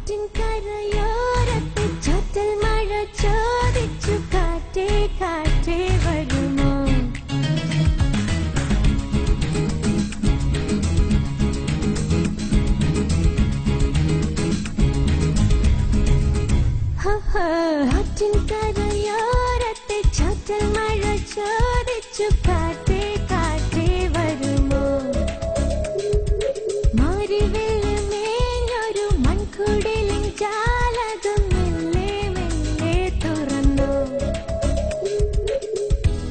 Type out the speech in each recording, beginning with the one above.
ആറ്റിൻകരയോരത്തെ ചാറ്റൽ മഴ ചോദിച്ചു കാറ്റേ കാറ്റേ വരുമോ ആറ്റിൻകരയോരത്തെ ചാറ്റൽ മഴ ചോദിച്ചു കാറ്റേ കാറ്റേ വരുമോ മാറിവെള്ളുമേഞ്ഞൊരു മൺകുടിലിൻ ജാലകം മെല്ലെ മെല്ലെ തുറന്നു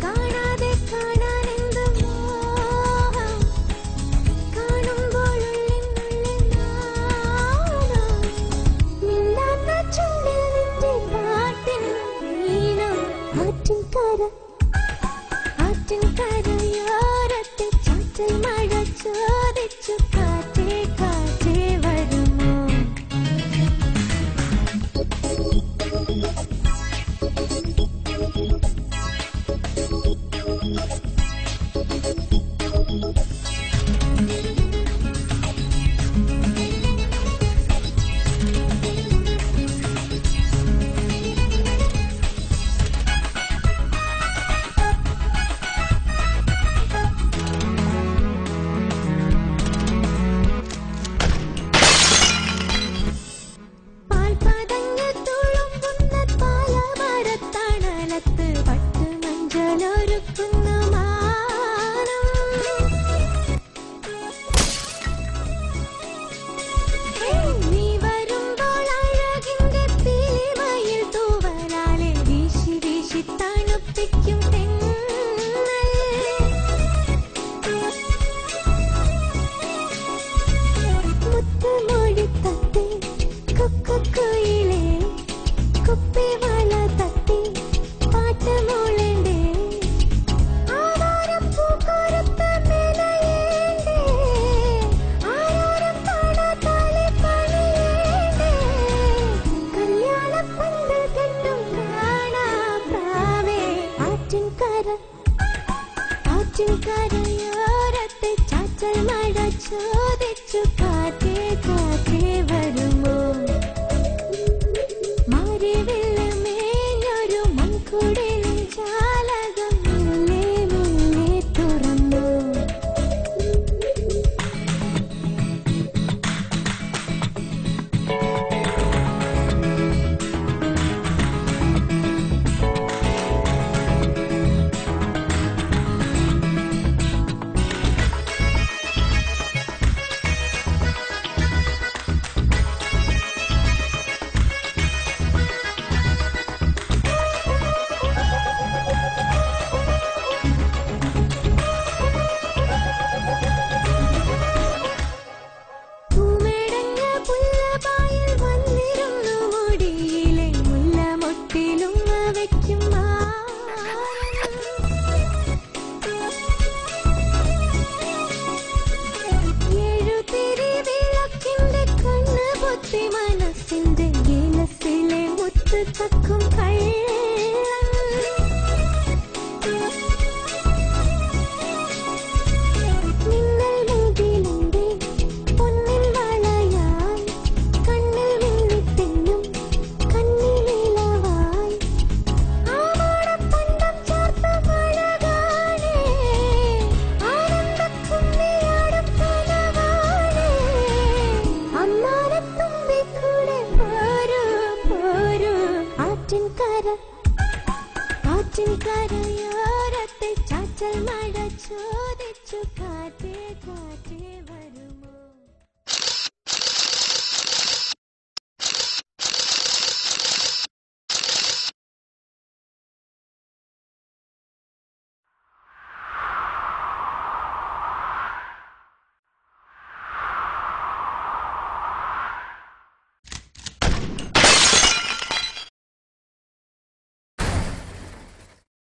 കാണാതെ കാണാനെന്ത് മോഹം കാണുമ്പോൾ ഉള്ളിനുള്ളിൽ നാണം മിണ്ടാത്ത ചുണ്ടിൽ നിന്റെ പാട്ടിൻ ഈണം ആറ്റിൻകരയോരത്തെ ചാറ്റൽ മഴ ചോദിച്ചു കാറ്റേ കാറ്റേ വരുമോ ആറ്റിൻകരയോരത്തെ ചാറ്റൽ മഴ ചോദിച്ചു കാറ്റേ കാറ്റേ വരുമോ മാറിവെള്ളുമേഞ്ഞൊരു മൺകുടിലിൻ ജാലകം മെല്ലെ മെല്ലെ തുറന്നു മനസ്സിന്റെ ഗിലസിലെ മുത്ത് തക്കും മിന്നൽ മുകിലിന്റെ പൊന്നിൻ വളയായി കണ്ണിൽ മിന്നിത്തെന്നും കണ്ണിലിളവായി ആവാടപ്പണ്ടം ചേർത്ത മഴകാണേ ആനന്ദക്കുമ്മിയാടും കനവാണേ അമ്മാനത്തുമ്പി കൂടെ പോരൂ പോരൂ ആറ്റിൻകരയോരത്തെ ചാറ്റൽ മഴ ചോദിച്ചു കാറ്റേ കാറ്റേ വരൂ